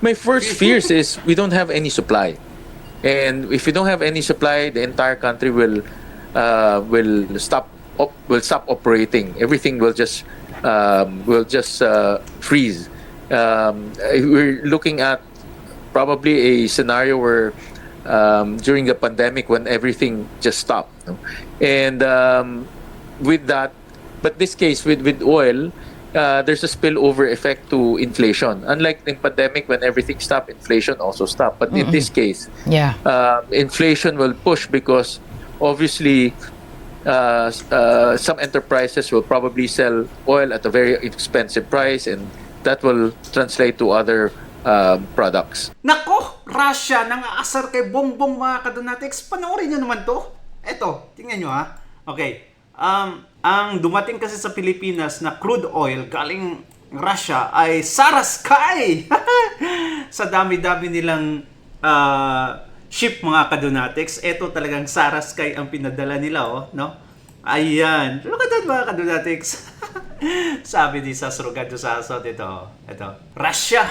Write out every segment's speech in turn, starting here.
My first fears is we don't have any supply. And if we don't have any supply, the entire country will stop operating. Everything will just freeze. We're looking at probably a scenario where during the pandemic when everything just stopped. No? And with that, but this case with oil, there's a spillover effect to inflation. Unlike in pandemic when everything stopped, inflation also stopped. But in this case, inflation will push because obviously some enterprises will probably sell oil at a very expensive price, and that will translate to other products. Nako, Russia nang aasar kay Bongbong mga kadonatics. Panoorin nyo naman to. Eto, tingnan nyo ha. Okay. Ang dumating kasi sa Pilipinas na crude oil galing Russia ay Saraskay. Sa dami-dami nilang ship mga kadonatics. Eto talagang Saraskay ang pinadala nila, oh, no? Ayan. Look at that mga kadonatics. Sabi ni Sasrugado sa asot ito. Russia.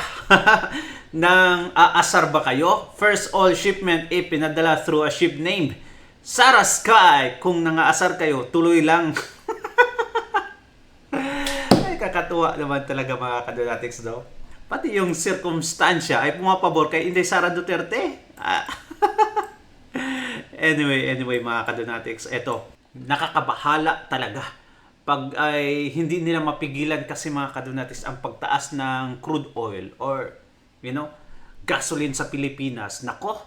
Nang aasar ba kayo? First oil shipment pinadala through a ship named Saraskay. Kung nangaasar kayo, tuloy lang. Ay, kakatuwa naman talaga mga kadonatics, no? Pati yung circumstansya ay pumapabor kay Inday Sara Duterte. Anyway mga kadonatics, eto, nakakabahala talaga pag ay hindi nila mapigilan kasi mga kadonatics ang pagtaas ng crude oil or gasoline sa Pilipinas. Nako,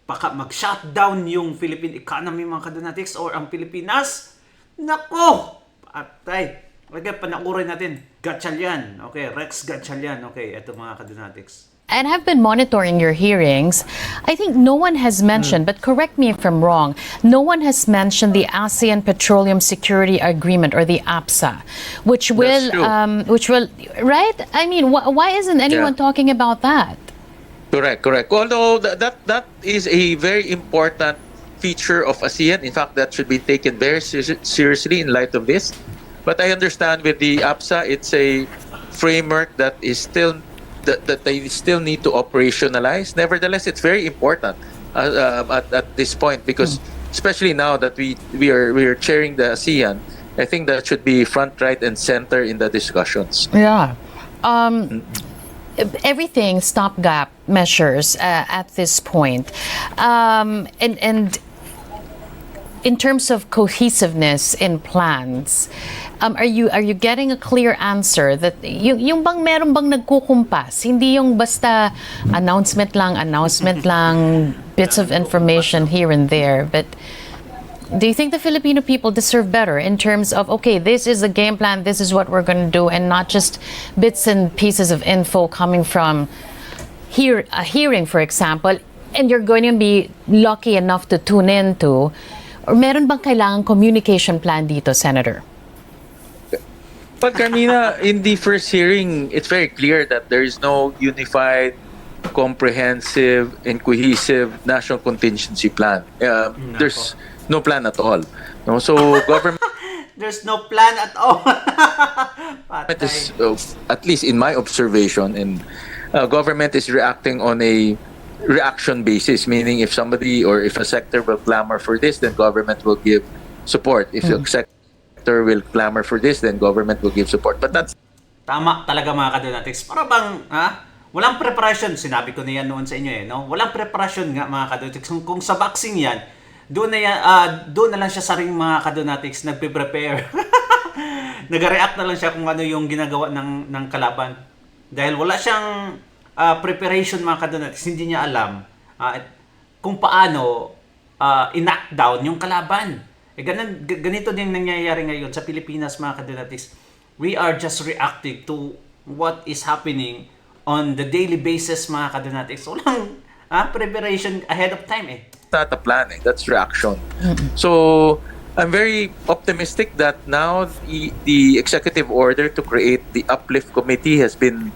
baka mag-shutdown yung Philippine economy mga kadonatics or ang Pilipinas. Nako, patay. Okay, panaurin natin. Gatchalian. Okay, Rex Gatchalian. Okay, eto mga kadonatics. And I've been monitoring your hearings. I think no one has mentioned, but correct me if I'm wrong, no one has mentioned the ASEAN Petroleum Security Agreement or the APSA, which will, right? I mean, why isn't anyone talking about that? Correct. Although that is a very important feature of ASEAN. In fact, that should be taken very seriously in light of this. But I understand with the APSA, it's a framework that is still that they still need to operationalize. Nevertheless, it's very important at this point because especially now that we are chairing the ASEAN, I think that should be front, right, and center in the discussions. Yeah. Everything stopgap measures at this point, and in terms of cohesiveness in plans, are you getting a clear answer that yung bang meron bang nagkukumpas, hindi yung basta announcement lang, bits of information here and there, but do you think the Filipino people deserve better in terms of, okay, this is the game plan, this is what we're going to do, and not just bits and pieces of info coming from a hearing, for example, and you're going to be lucky enough to tune into, or meron bang kailangan communication plan dito, Senator? But Carmina, in the first hearing, it's very clear that there is no unified, comprehensive, and cohesive national contingency plan. There's no plan at all. No, so government. There's no plan at all. Is, at least in my observation, and government is reacting on a reaction basis, meaning if somebody or if a sector will clamor for this, then government will give support. If a sector will clamor for this, then government will give support. But that's tama talaga mga kadonatics. Para bang walang preparation. Sinabi ko na yan noon sa inyo no? Walang preparation nga mga kadonatics. Kung sa boxing yan, doon na lang siya sa ring mga kadonatics nagpe-prepare. Nag-react na lang siya kung ano yung ginagawa ng kalaban. Dahil wala siyang preparation mga kadonatics, hindi niya alam kung paano i-knock down yung kalaban. Ganito din nangyayari ngayon sa Pilipinas mga kadonatics. We are just reacting to what is happening on the daily basis mga kadonatics. Walang preparation ahead of time not a plan, that's reaction. So I'm very optimistic that now the executive order to create the Uplift Committee has been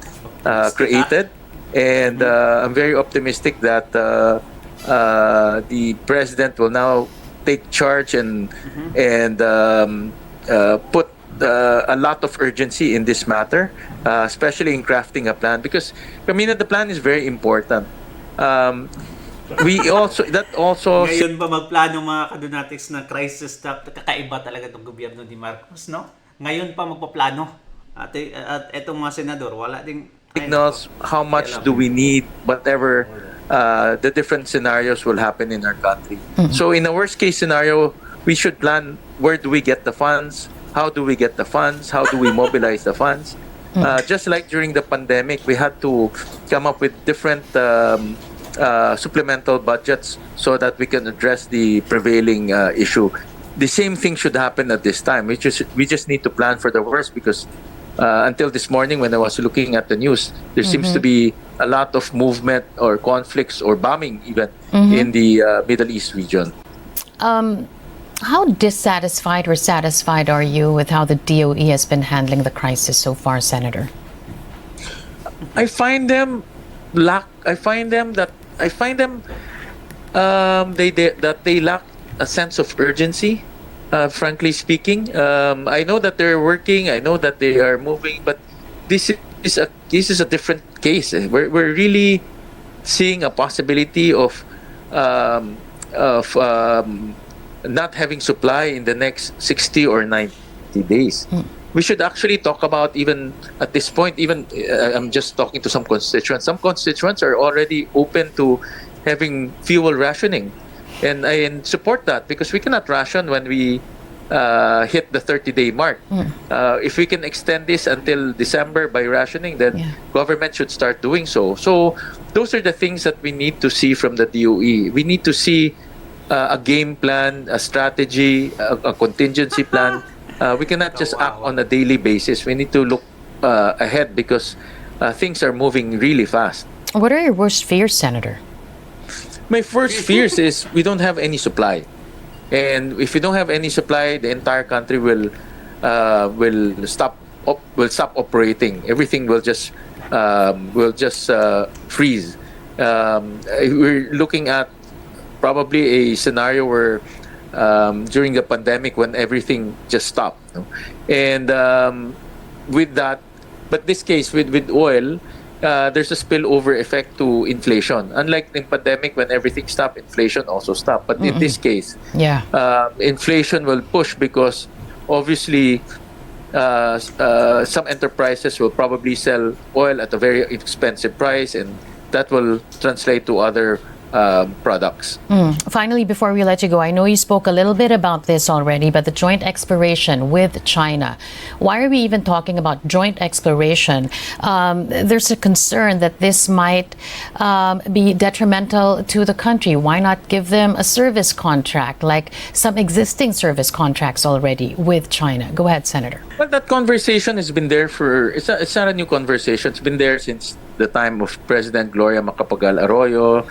created, and I'm very optimistic that the president will now take charge and put a lot of urgency in this matter, especially in crafting a plan, because the plan is very important. We also that also Ngayon ba magplano mga kadonatics na crisis stop? Kakaiba talaga itong gobyerno ni Marcos, no? Ngayon pa magpaplano. At etong mga senador, wala ding signals how much do we need, whatever the different scenarios will happen in our country. So in a worst case scenario, we should plan where do we get the funds, how do we get the funds, how do we mobilize the funds. Just like during the pandemic, we had to come up with different supplemental budgets so that we can address the prevailing issue. The same thing should happen at this time. We just need to plan for the worst, because until this morning when I was looking at the news, there seems to be a lot of movement or conflicts or bombing even in the Middle East region. How dissatisfied or satisfied are you with how the DOE has been handling the crisis so far, Senator? I find them they lack a sense of urgency. Frankly speaking, I know that they're working. I know that they are moving, but this is a different case. We're really seeing a possibility of not having supply in the next 60 or 90 days. We should actually talk about, even at this point, I'm just talking to some constituents. Some constituents are already open to having fuel rationing. And I support that, because we cannot ration when we hit the 30-day mark. If we can extend this until December by rationing, then government should start doing so. So those are the things that we need to see from the DOE. We need to see a game plan, a strategy, a contingency plan. We cannot just act on a daily basis. We need to look ahead, because things are moving really fast. What are your worst fears, Senator? My first fears is we don't have any supply, and if we don't have any supply, the entire country will stop operating. Everything will just freeze. We're looking at probably a scenario where during the pandemic, when everything just stopped, and with that, but this case with oil, there's a spillover effect to inflation. Unlike the pandemic, when everything stopped, inflation also stopped. But in this case, inflation will push, because obviously some enterprises will probably sell oil at a very expensive price, and that will translate to other products. Finally, before we let you go, I know you spoke a little bit about this already, but the joint exploration with China. Why are we even talking about joint exploration? There's a concern that this might be detrimental to the country. Why not give them a service contract, like some existing service contracts already with China? Go ahead, Senator. Well, that conversation has been there it's not a new conversation. It's been there since the time of President Gloria Macapagal Arroyo.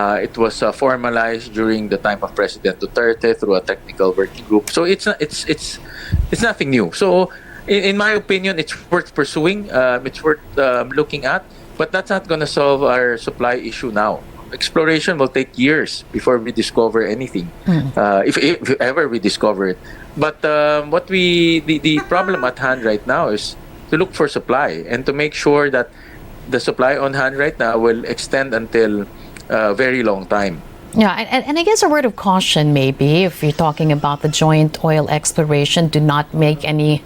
It was formalized during the time of President Duterte through a technical working group. So it's nothing new. So in my opinion, it's worth pursuing. It's worth looking at, but that's not going to solve our supply issue now. Exploration will take years before we discover anything, if ever we discover it. But the problem at hand right now is to look for supply, and to make sure that the supply on hand right now will extend until a very long time. Yeah, and I guess a word of caution, maybe, if you're talking about the joint oil exploration, do not make any,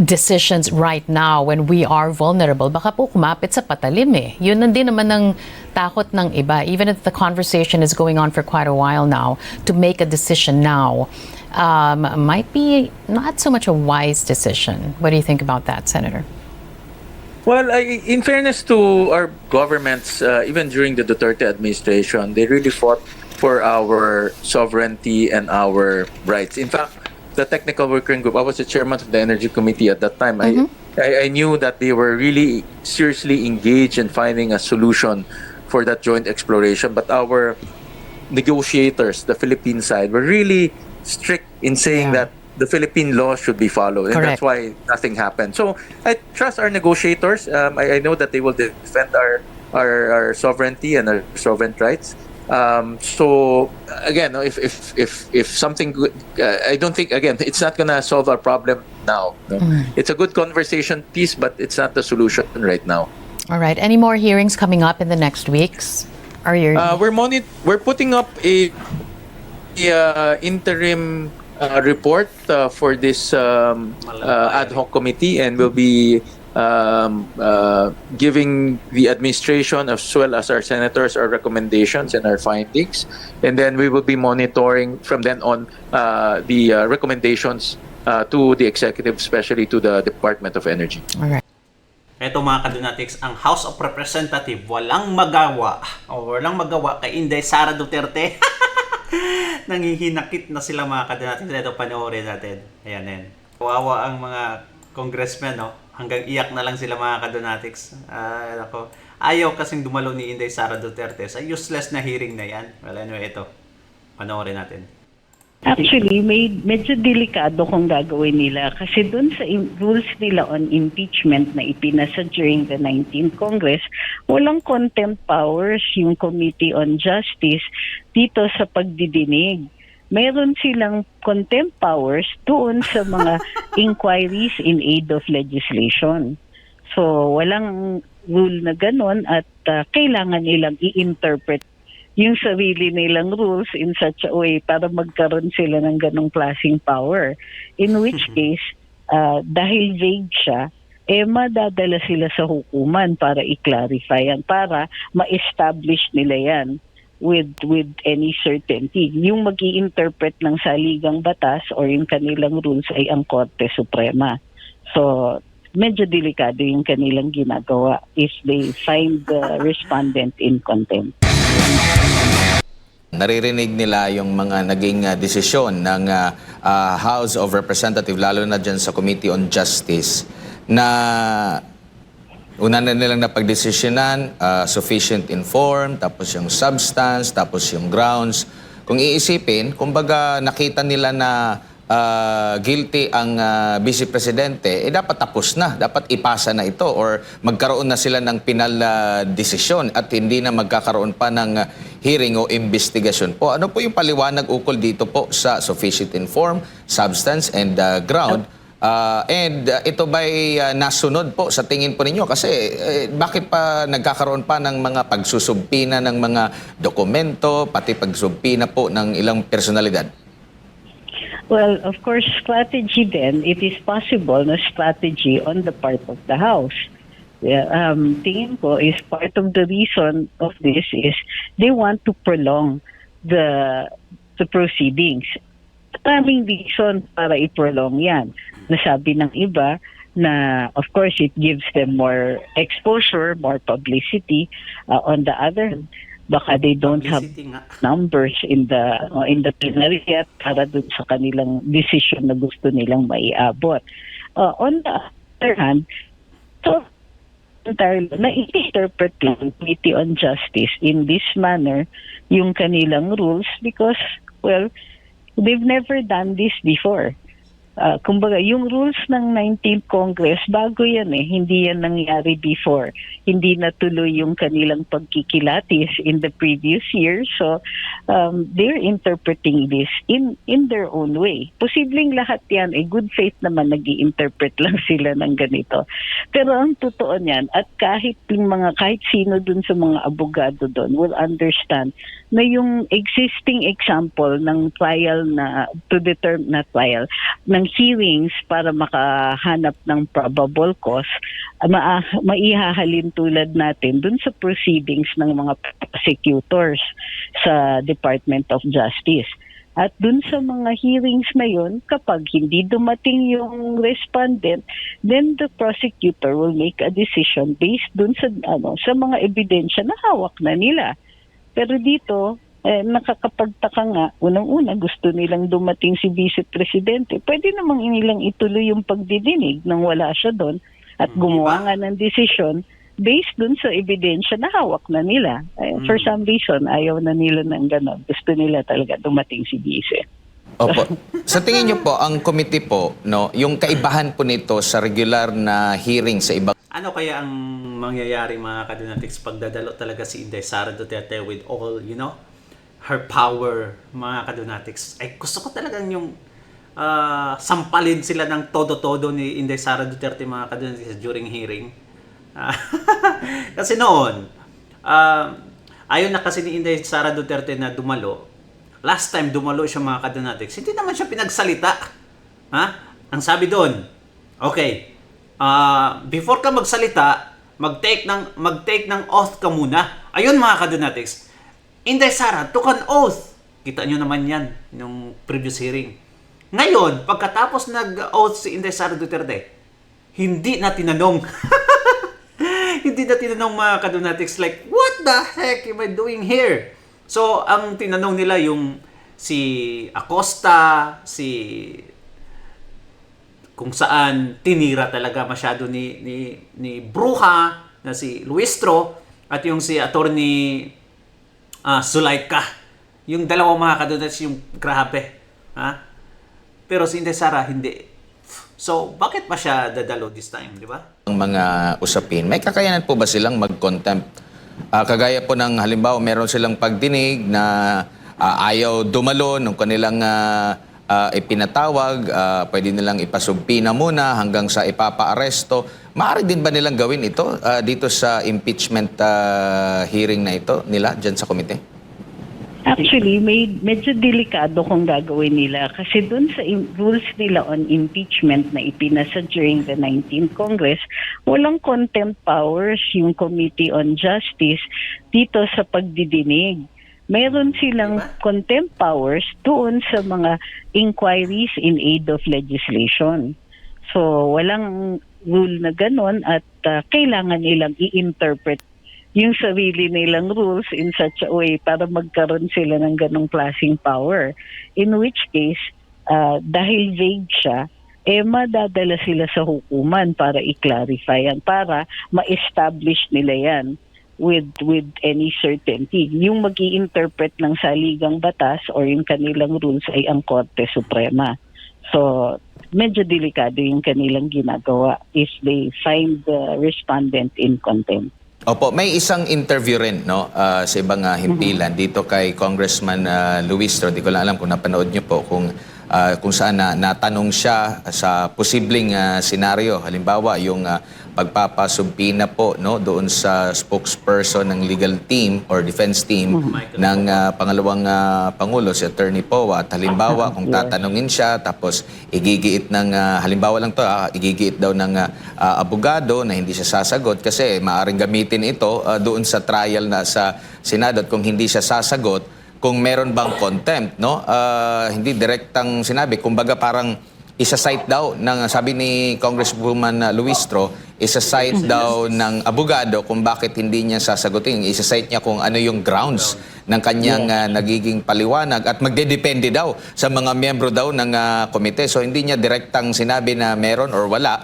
decisions right now when we are vulnerable. Baka po kumapit sa patalim eh. Yun din naman ang takot ng iba. Even if the conversation is going on for quite a while now, to make a decision now might be not so much a wise decision. What do you think about that, Senator? Well, in fairness to our governments, even during the Duterte administration, they really fought for our sovereignty and our rights. In fact, the technical working group, I was the chairman of the Energy Committee at that time. I knew that they were really seriously engaged in finding a solution for that joint exploration. But our negotiators, the Philippine side, were really strict in saying that the Philippine law should be followed. And that's why nothing happened. So I trust our negotiators. I know that they will defend our sovereignty and our sovereign rights. So again, no, if something good, I don't think, again, it's not gonna solve our problem now. No? It's a good conversation piece, but it's not the solution right now. All right. Any more hearings coming up in the next weeks? Are you? We're putting up a interim report for this ad hoc committee, and we'll be giving the administration as well as our senators our recommendations and our findings, and then we will be monitoring from then on the recommendations to the executive, especially to the Department of Energy. All right. Eto mga kadonatics, ang House of Representatives walang magawa kay Inday Sara Duterte. Nangihinakit na sila mga kadonatics. Ito panoorin natin. Ayan. Kawawa ang mga congressmen, no? Hanggang iyak na lang sila mga kadonatics. Ayaw kasing dumalo ni Inday Sara Duterte sa useless na hearing na yan. Well, anyway, ito. Panoorin natin. Actually, medyo delikado kung gagawin nila kasi doon sa rules nila on impeachment na ipinasa during the 19th Congress, walang contempt powers yung Committee on Justice dito sa pagdidinig. Meron silang contempt powers doon sa mga inquiries in aid of legislation. So, walang rule na ganon at kailangan nilang i-interpret yung sarili nilang rules in such a way para magkaroon sila ng ganong klaseng power. In which case, dahil vague siya, madadala sila sa hukuman para i-clarify yan, para ma-establish nila yan with any certainty. Yung mag-i-interpret ng saligang batas or yung kanilang rules ay ang Korte Suprema. So, medyo delikado yung kanilang ginagawa if they find the respondent in contempt. Naririnig nila yung mga naging desisyon ng House of Representatives, lalo na dyan sa Committee on Justice, na una na nilang napagdesisyonan, sufficient informed, tapos yung substance, tapos yung grounds. Kung iisipin, kumbaga nakita nila na guilty ang Vice Presidente, dapat tapos na. Dapat ipasa na ito or magkaroon na sila ng penal desisyon at hindi na magkakaroon pa ng hearing o investigasyon po. Ano po yung paliwanag ukol dito po sa sufficient informed, substance, and ground? And ito ba'y nasunod po sa tingin po ninyo? Kasi bakit pa nagkakaroon pa ng mga pagsusumpina ng mga dokumento, pati pagsumpina po ng ilang personalidad? Well, of course, strategy then, it is possible na strategy on the part of the House. Tingin ko is part of the reason of this is they want to prolong the proceedings. Maraming reason para i-prolong yan. Nasabi ng iba na, of course, it gives them more exposure, more publicity. On the other hand, baka they don't have numbers in the plenary yet para dun sa kanilang decision na gusto nilang maiabot. On the other hand, so entirely na-interpret lang Committee on Justice in this manner yung kanilang rules because, well, they've never done this before. Kumbaga, yung rules ng 19th Congress, bago yan hindi yan nangyari before. Hindi natuloy yung kanilang pagkikilatis in the previous year. So, they're interpreting this in their own way. Posibleng lahat yan, good faith naman nag-i-interpret lang sila ng ganito. Pero ang totoo niyan, at kahit sino dun sa mga abogado dun will understand na yung existing example ng trial ng hearings para makahanap ng probable cause, maihahalin tulad natin dun sa proceedings ng mga prosecutors sa Department of Justice. At dun sa mga hearings na yun, kapag hindi dumating yung respondent, then the prosecutor will make a decision based dun sa mga ebidensya na hawak na nila. Pero dito, nakakapagtaka nga, unang-una gusto nilang dumating si Vice Presidente. Pwede namang nilang ituloy yung pagdidinig nang wala siya doon at gumawa nga ng desisyon based dun sa ebidensya na hawak na nila. For some reason, ayaw na nila ng gano'n. Gusto nila talaga dumating si Vice. Opo. Sa tingin niyo po, ang committee po, yung kaibahan po nito sa regular na hearing sa ibang... Ano kaya ang mangyayari mga kadonatics pag dadalo talaga si Inday Sara Duterte with all, her power, mga kadonatics. Ay, gusto ko talagang yung sampalin sila ng todo-todo ni Inday Sara Duterte, mga kadonatics, during hearing. Ah, kasi noon, ayaw na kasi ni Inday Sara Duterte na dumalo. Last time dumalo siya, mga kadonatics, hindi naman siya pinagsalita. Ha? Ang sabi doon, okay, before ka magsalita, mag-take ng oath ka muna. Ayun, mga kadonatics, Inday Sara took an oath. Kita nyo naman yan nung previous hearing. Ngayon, pagkatapos nag-oath si Inday Sara Duterte, hindi na tinanong. Hindi na tinanong, mga kadonatics, like, what the heck am I doing here? So, ang tinanong nila yung si Acosta, kung saan tinira talaga masyado ni Bruja na si Luistro, at yung si Attorney Zulaika. Yung dalawa, mga kadonatics, yung grabe. Ha? Pero si Inday Sara, hindi. So, bakit pa siya dadalo this time, di ba? Ang mga usapin, may kakayanan po ba silang mag-contempt? Kagaya po ng halimbawa, meron silang pagdinig na ayaw dumalo nung kanilang ipinatawag, pwede nilang ipasumpina muna hanggang sa ipapa-aresto. Maaari din ba nilang gawin ito dito sa impeachment hearing na ito nila dyan sa komite? Actually, medyo delikado kung gagawin nila kasi dun sa rules nila on impeachment na ipinasa during the 19th Congress, walang contempt powers yung Committee on Justice dito sa pagdidinig. Meron silang contempt powers doon sa mga inquiries in aid of legislation. So, walang rule na ganon at kailangan nilang i-interpret yung sarili nilang rules in such a way para magkaroon sila ng ganong klaseng power. In which case, dahil vague siya, madadala sila sa hukuman para i-clarify yan, para ma-establish nila yan with any certainty. Yung mag-i-interpret ng saligang batas or yung kanilang rules ay ang Korte Suprema. So, medyo delikado yung kanilang ginagawa if they find the respondent in contempt. Opo, may isang interview rin no, sa ibang himpilan dito kay Congressman Luistro. Di ko lang alam kung napanood niyo po kung saan natanong siya sa posibleng senaryo. Halimbawa, yung pagpapasumpina po no, doon sa spokesperson ng legal team or defense team ng pangalawang Pangulo, si Attorney Poe. At halimbawa, kung tatanungin siya, tapos igigiit ng, halimbawa lang to, igigiit daw ng abogado na hindi siya sasagot kasi maaaring gamitin ito doon sa trial na sa Senado. At kung hindi siya sasagot, kung meron bang contempt, no? Hindi direktang sinabi, kumbaga parang isa-cite daw ng, sabi ni Congresswoman Luistro, isa-cite daw ng abogado kung bakit hindi niya sasagutin. Isa-cite niya kung ano yung grounds ng kanyang nagiging paliwanag at magdedepende daw sa mga miyembro daw ng komite. So hindi niya direktang sinabi na meron or wala.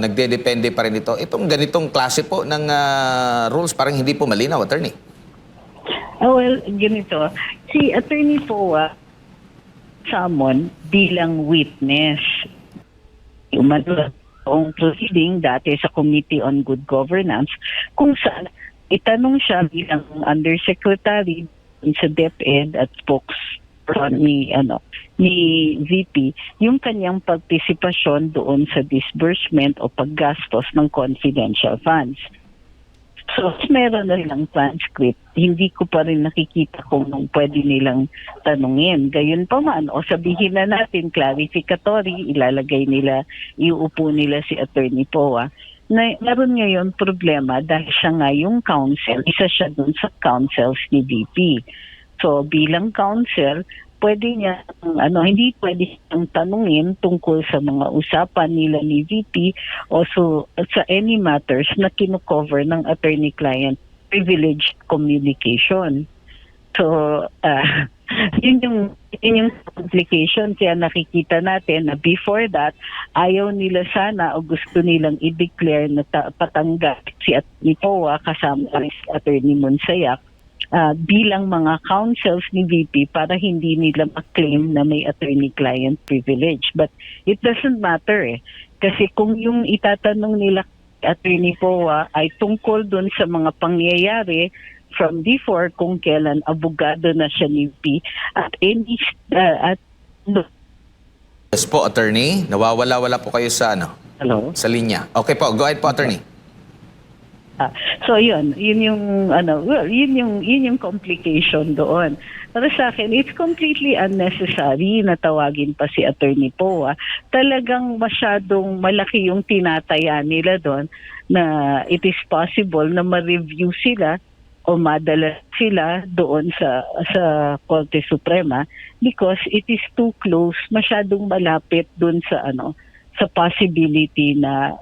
Nagdedepende pa rin ito. Itong ganitong klase po ng rules parang hindi po malinaw, attorney. Well, ganito. Si Attorney Poe summon bilang witness. Ang proceeding dati sa Committee on Good Governance kung saan itanong siya bilang undersecretary sa DepEd at spokesperson ni VP yung kanyang partisipasyon doon sa disbursement o paggastos ng confidential funds. So, meron na nilang transcript. Hindi ko pa rin nakikita kung pwede nilang tanungin. Gayun pa man, o sabihin na natin, clarificatory, iuupo nila si Attorney Poe. Meron ngayon problema dahil siya nga yung counsel, isa siya dun sa counsels ni VP. So, bilang counsel, pwede niya, hindi pwede siyang tanungin tungkol sa mga usapan nila ni VP o sa any matters na kino-cover ng attorney-client privileged communication. So, yun yung complication. Kaya nakikita natin na before that, ayaw nila sana o gusto nilang i-declare na patanggal si Atty. Poe kasama si Atty. Monsayak bilang mga counsels ni VP para hindi nila ma-claim na may attorney-client privilege. But it doesn't matter Kasi kung yung itatanong nila Attorney Poe ay tungkol doon sa mga pangyayari from before kung kailan abogado na siya ni VP at any Yes po, attorney. Nawawala-wala po kayo sa hello. sa linya. Okay po, go ahead po, attorney. So yun yung yun yung complication doon. Para sa akin, it's completely unnecessary na tawagin pa si Attorney Poe. Talagang masyadong malaki yung tinataya nila doon na it is possible na ma-review sila o madala sila doon sa Korte Suprema because it is too close, masyadong malapit doon sa sa possibility na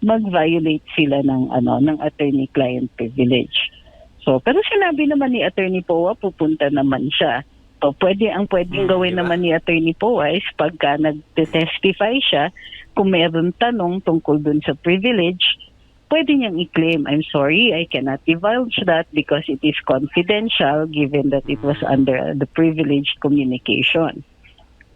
mag-violate sila ng attorney-client privilege. So, pero sinabi naman ni Attorney Poe, pupunta naman siya. So, pwedeng gawin diba? naman ni Attorney Poe is pagka nag-testify siya, kung meron tanong tungkol dun sa privilege, pwede niyang i-claim, I'm sorry, I cannot divulge that because it is confidential given that it was under the privileged communication.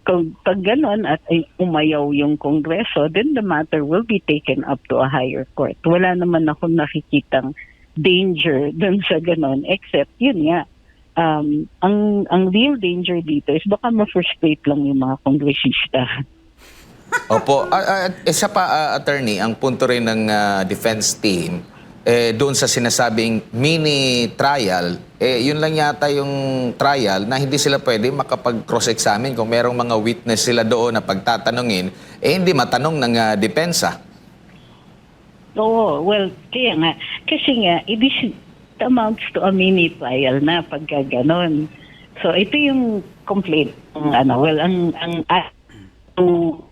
Kung pag ganon at umayaw yung Kongreso, then the matter will be taken up to a higher court. Wala naman akong nakikitang danger dun sa ganon, except yun nga, ang real danger dito is baka ma-frustrate lang yung mga kongresista. Opo. Isa pa, attorney, ang punto rin ng defense team, doon sa sinasabing mini-trial, yun lang yata yung trial na hindi sila pwede makapag-cross-examine kung merong mga witness sila doon na pagtatanungin, hindi matanong ng depensa. Oo, well, kaya nga. Kasi nga, it amounts to a mini-trial na pagka ganon. So, ito yung complaint ng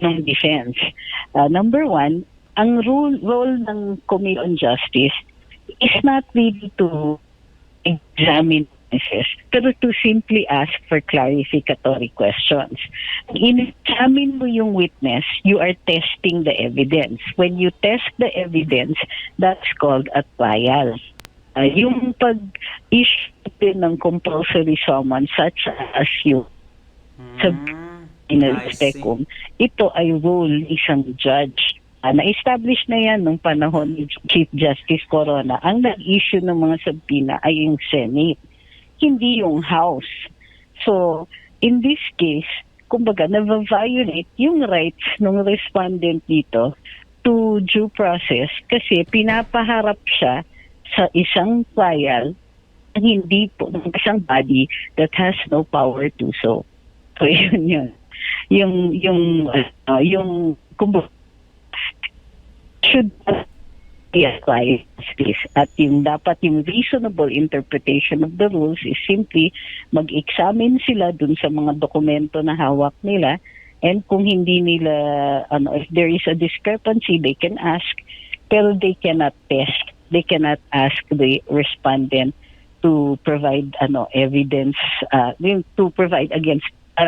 ng defense. Number one, ang role ng Committee on Justice is not really to examine witnesses, pero to simply ask for clarificatory questions. In-examine mo yung witness, you are testing the evidence. When you test the evidence, that's called a trial. Yung pag-issue din ng compulsory summons such as you sa Inalstecum, ito ay role isang judge. Na-establish na yan nung panahon ni Chief Justice Corona. Ang nag-issue ng mga subpoena ay yung Senate, hindi yung House. So, in this case, kumbaga, na-violate yung rights ng respondent dito to due process kasi pinapaharap siya sa isang trial na hindi po ng isang body that has no power to so. So, yun. Yung kumbaga, should be applied this. At yung dapat yung reasonable interpretation of the rules is simply mag-examine sila dun sa mga dokumento na hawak nila, and kung hindi nila if there is a discrepancy, they can ask, pero they cannot test. They cannot ask the respondent to provide evidence to provide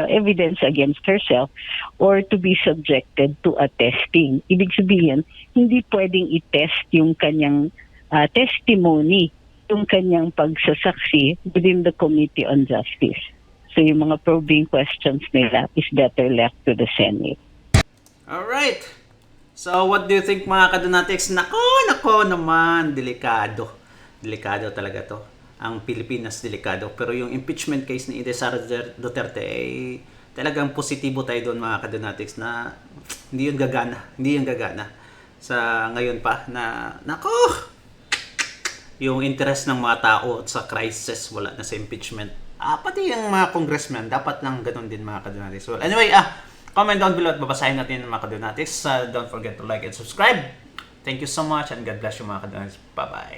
evidence against herself or to be subjected to a testing. Ibig sabihin, hindi pwedeng i-test yung kanyang testimony, yung kanyang pagsasaksi within the Committee on Justice. So yung mga probing questions nila is better left to the Senate. Alright. So what do you think mga kadonatics? Nako naman, delikado. Delikado talaga to. Ang Pilipinas delikado. Pero yung impeachment case ni Inday Sara Duterte ay talagang positibo tayo doon mga kadonatics na hindi yun gagana sa ngayon pa na yung interest ng mga tao sa crisis wala na sa impeachment. Pati yung mga congressmen dapat lang ganun din mga kadonatics. Well, anyway, comment down below at babasahin natin mga kadonatics. Don't forget to like and subscribe. Thank you so much and God bless you mga kadonatics. Bye-bye.